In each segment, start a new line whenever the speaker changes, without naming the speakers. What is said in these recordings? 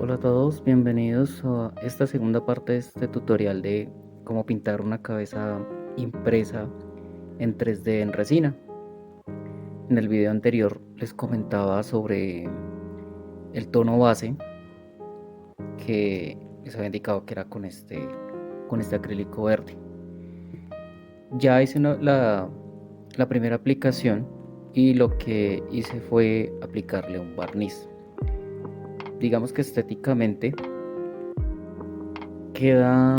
Hola a todos, bienvenidos a esta segunda parte de este tutorial de cómo pintar una cabeza impresa en 3D en resina. En el video anterior les comentaba sobre el tono base que les había indicado que era con este acrílico verde. Ya hice la primera aplicación y lo que hice fue aplicarle un barniz. Digamos que estéticamente queda,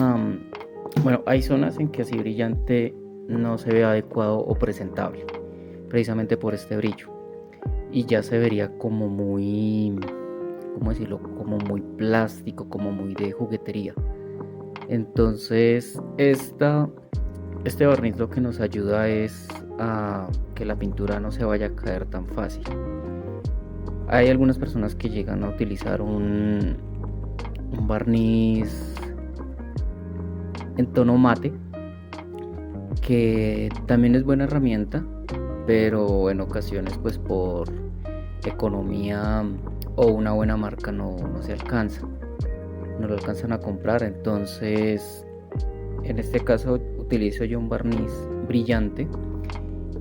bueno, hay zonas en que así brillante no se ve adecuado o presentable, precisamente por este brillo, y ya se vería como muy, ¿cómo decirlo? Como muy plástico, como muy de juguetería. Entonces, este barniz lo que nos ayuda es a que la pintura no se vaya a caer tan fácil. Hay algunas personas que llegan a utilizar un barniz en tono mate, que también es buena herramienta, pero en ocasiones pues por economía o una buena marca no se alcanza, no lo alcanzan a comprar. Entonces en este caso utilizo yo un barniz brillante,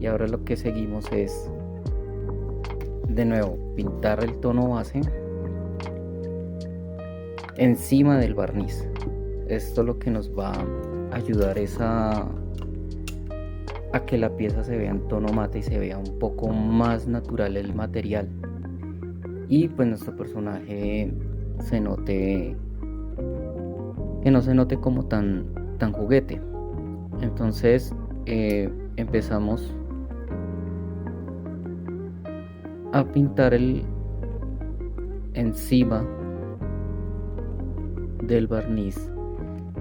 y ahora lo que seguimos es de nuevo pintar el tono base encima del barniz. Esto lo que nos va a ayudar es a que la pieza se vea en tono mate y se vea un poco más natural el material, y pues nuestro personaje se note, que no se note como tan juguete. Entonces empezamos a pintar encima del barniz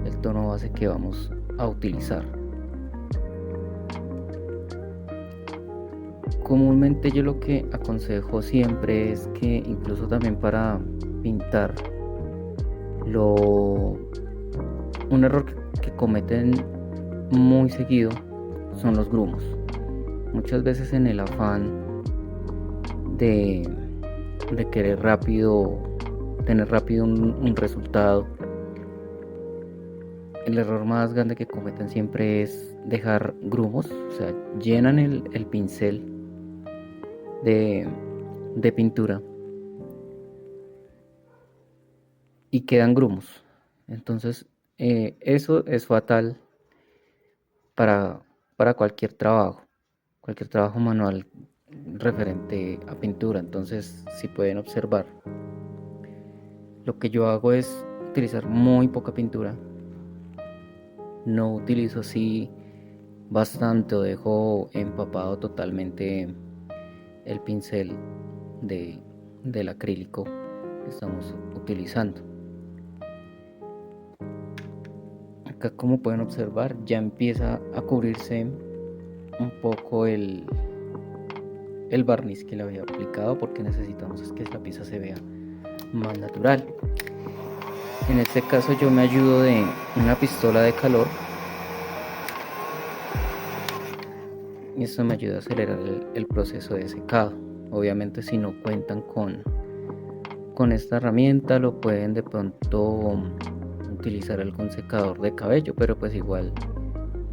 el tono base que vamos a utilizar. Comúnmente yo lo que aconsejo siempre es que incluso también para pintar, un error que cometen muy seguido son los grumos. Muchas veces en el afán de querer tener rápido un resultado, el error más grande que cometen siempre es dejar grumos, o sea, llenan el pincel de pintura y quedan grumos. Entonces eso es fatal para cualquier trabajo manual referente a pintura. Entonces, si pueden observar, lo que yo hago es utilizar muy poca pintura, no utilizo así bastante o dejo empapado totalmente el pincel del acrílico que estamos utilizando. Acá, como pueden observar, ya empieza a cubrirse un poco el barniz que le había aplicado, porque necesitamos que la pieza se vea más natural. En este caso yo me ayudo de una pistola de calor, y esto me ayuda a acelerar el proceso de secado. Obviamente, si no cuentan con esta herramienta, lo pueden de pronto utilizar algún secador de cabello, pero pues igual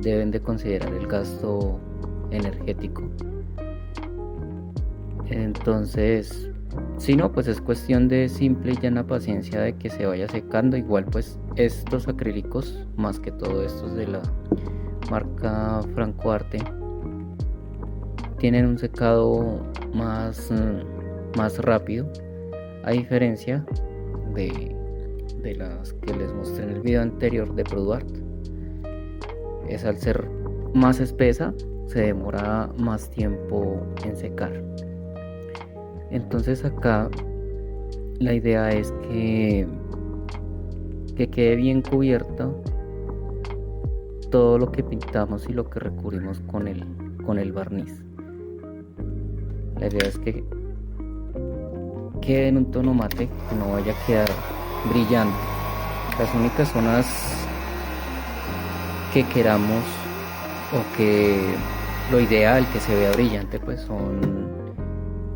deben de considerar el gasto energético. Entonces, si no, pues es cuestión de simple y llana paciencia de que se vaya secando. Igual pues estos acrílicos, más que todo estos de la marca Franco Arte, tienen un secado más rápido, a diferencia de las que les mostré en el video anterior de ProduArt. Es, al ser más espesa, se demora más tiempo en secar. Entonces acá la idea es que quede bien cubierta todo lo que pintamos y lo que recubrimos con el barniz. La idea es que quede en un tono mate, que no vaya a quedar brillante. Las únicas zonas que queramos, o que lo ideal que se vea brillante, pues son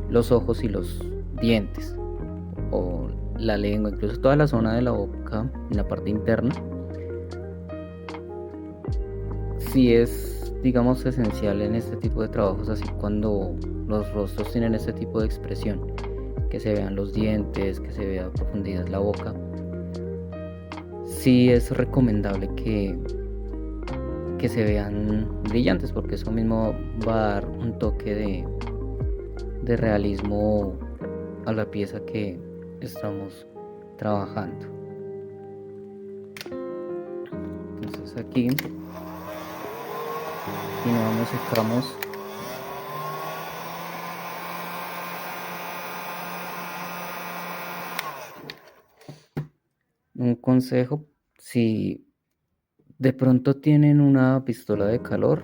los ojos y los dientes, o la lengua, incluso toda la zona de la boca, en la parte interna, sí es, digamos, esencial en este tipo de trabajos, así cuando los rostros tienen este tipo de expresión, que se vean los dientes, que se vea a profundidad la boca. Sí es recomendable que se vean brillantes, porque eso mismo va a dar un toque de realismo a la pieza que estamos trabajando. Entonces aquí continuamos, secamos. Un consejo: si de pronto tienen una pistola de calor,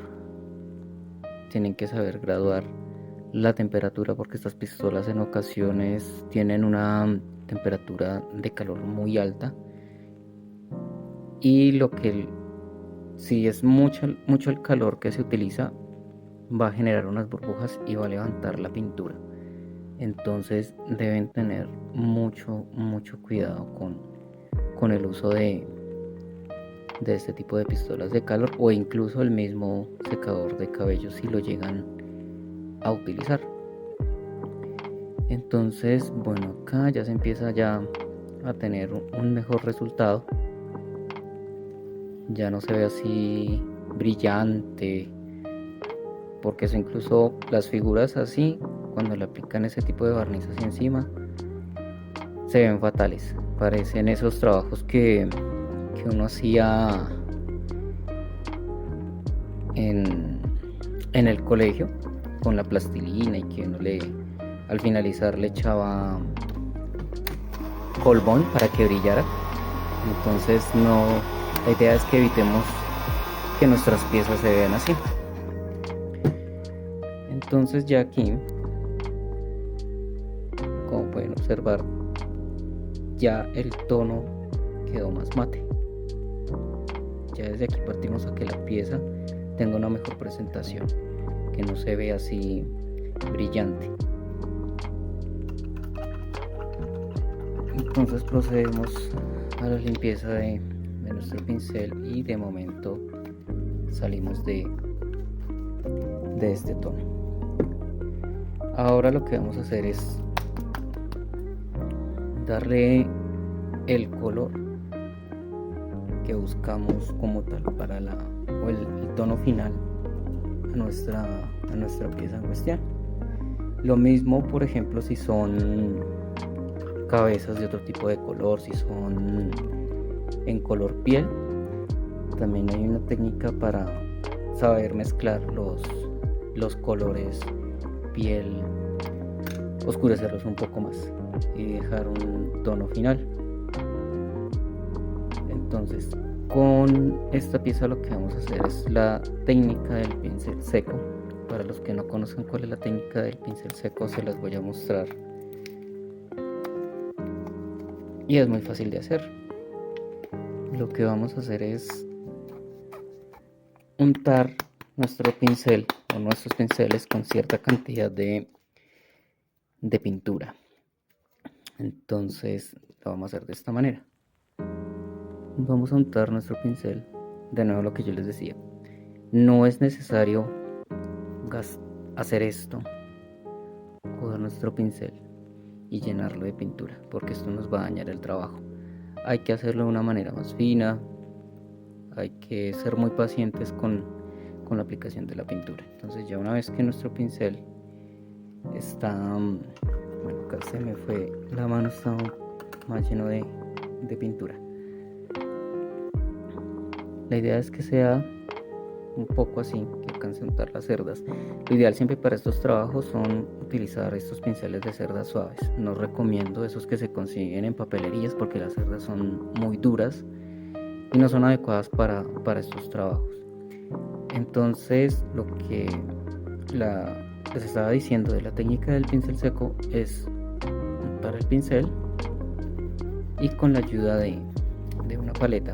tienen que saber graduar la temperatura, porque estas pistolas en ocasiones tienen una temperatura de calor muy alta, y si es mucho el calor que se utiliza, va a generar unas burbujas y va a levantar la pintura. Entonces deben tener mucho cuidado con el uso de este tipo de pistolas de calor, o incluso el mismo secador de cabello si lo llegan a utilizar. Entonces, bueno, acá ya se empieza ya a tener un mejor resultado. Ya no se ve así brillante, porque eso, incluso las figuras así, cuando le aplican ese tipo de barniz así encima, se ven fatales. Parecen esos trabajos que uno hacía en el colegio con la plastilina, y que uno al finalizar le echaba colbón para que brillara. Entonces la idea es que evitemos que nuestras piezas se vean así. Entonces ya aquí, como pueden observar, ya el tono quedó más mate. Ya desde aquí partimos a que la pieza tenga una mejor presentación, que no se vea así brillante. Entonces procedemos a la limpieza de nuestro pincel, y de momento salimos de este tono. Ahora lo que vamos a hacer es darle el color que buscamos como tal para el tono final a nuestra pieza en cuestión. Lo mismo, por ejemplo, si son cabezas de otro tipo de color, si son en color piel, también hay una técnica para saber mezclar los colores piel, oscurecerlos un poco más y dejar un tono final. Entonces, con esta pieza lo que vamos a hacer es la técnica del pincel seco. Para los que no conozcan cuál es la técnica del pincel seco, se las voy a mostrar, y es muy fácil de hacer. Lo que vamos a hacer es untar nuestro pincel o nuestros pinceles con cierta cantidad de pintura. Entonces lo vamos a hacer de esta manera. Vamos a untar nuestro pincel. De nuevo, lo que yo les decía, no es necesario hacer esto, coger nuestro pincel y llenarlo de pintura, porque esto nos va a dañar el trabajo. Hay que hacerlo de una manera más fina, hay que ser muy pacientes con la aplicación de la pintura. Entonces, ya una vez que nuestro pincel está, bueno, acá se me fue la mano, está más lleno de pintura. La idea es que sea un poco así, que alcance a untar las cerdas. Lo ideal siempre para estos trabajos son utilizar estos pinceles de cerdas suaves. No recomiendo esos que se consiguen en papelerías, porque las cerdas son muy duras y no son adecuadas para estos trabajos. Entonces, lo que les estaba diciendo de la técnica del pincel seco es untar el pincel, y con la ayuda de una paleta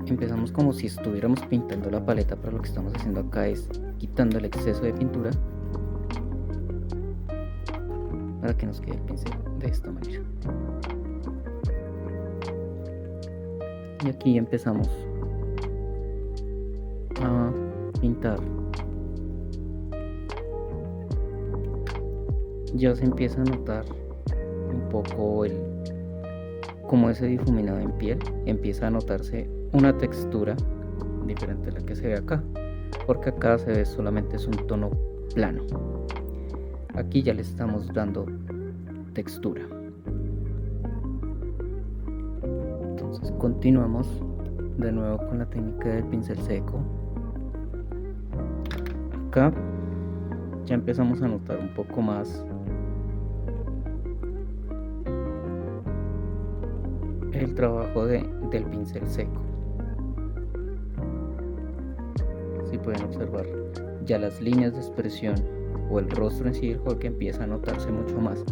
empezamos como si estuviéramos pintando la paleta, pero lo que estamos haciendo acá es quitando el exceso de pintura para que nos quede el pincel de esta manera. Y aquí empezamos a pintar. Ya se empieza a notar un poco como ese difuminado en piel, empieza a notarse una textura diferente a la que se ve acá, porque acá se ve solamente es un tono plano. Aquí ya le estamos dando textura. Entonces continuamos de nuevo con la técnica del pincel seco. Acá ya empezamos a notar un poco más el trabajo del pincel seco. Si pueden observar, ya las líneas de expresión o el rostro en sí del Hulk empieza a notarse mucho más.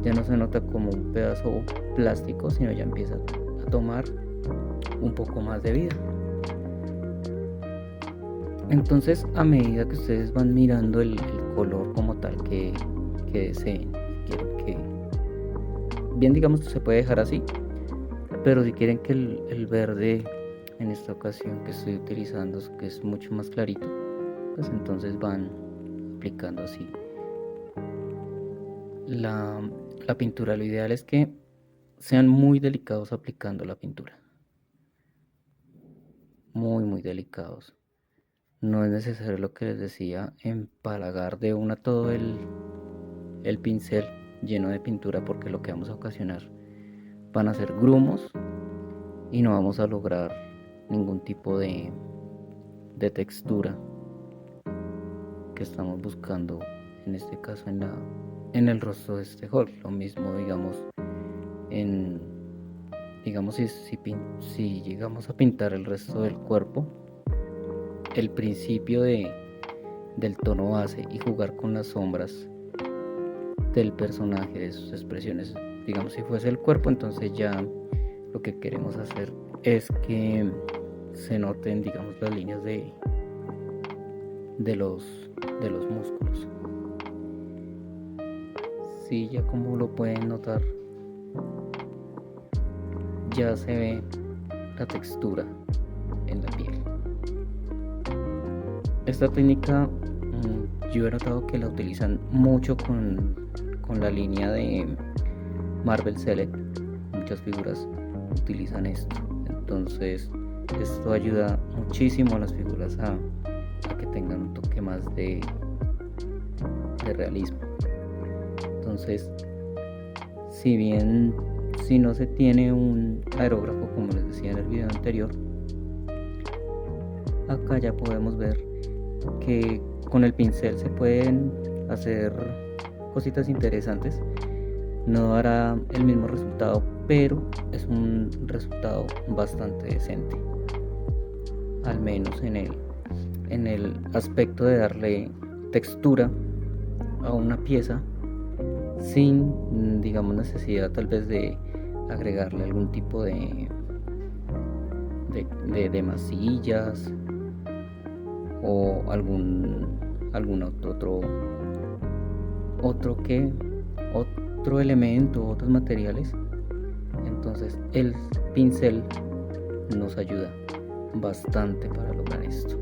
Ya no se nota como un pedazo plástico, sino ya empieza a tomar un poco más de vida. Entonces, a medida que ustedes van mirando el color como tal que deseen, quieren que bien, digamos que se puede dejar así, pero si quieren que el verde en esta ocasión que estoy utilizando, que es mucho más clarito, pues entonces van aplicando así la pintura. Lo ideal es que sean muy delicados aplicando la pintura, muy delicados. No es necesario, lo que les decía, empalagar de una todo el pincel lleno de pintura, porque lo que vamos a ocasionar van a ser grumos y no vamos a lograr ningún tipo de textura que estamos buscando, en este caso en el rostro de este Hulk. Lo mismo, digamos, si llegamos a pintar el resto del cuerpo, el principio del tono base y jugar con las sombras del personaje, de sus expresiones. Digamos, si fuese el cuerpo, entonces ya lo que queremos hacer es que se noten, digamos, las líneas de los músculos. Sí, ya como lo pueden notar, ya se ve la textura en la piel. Esta técnica yo he notado que la utilizan mucho con la línea de Marvel Select. Muchas figuras utilizan esto. Entonces esto ayuda muchísimo a las figuras a que tengan un toque más de realismo. Entonces, si no se tiene un aerógrafo, como les decía en el video anterior, acá ya podemos ver que con el pincel se pueden hacer cositas interesantes. No dará el mismo resultado, pero es un resultado bastante decente, al menos en el aspecto de darle textura a una pieza sin, digamos, necesidad tal vez de agregarle algún tipo de masillas o algún otro elemento, otros materiales. Entonces el pincel nos ayuda bastante para lograr esto.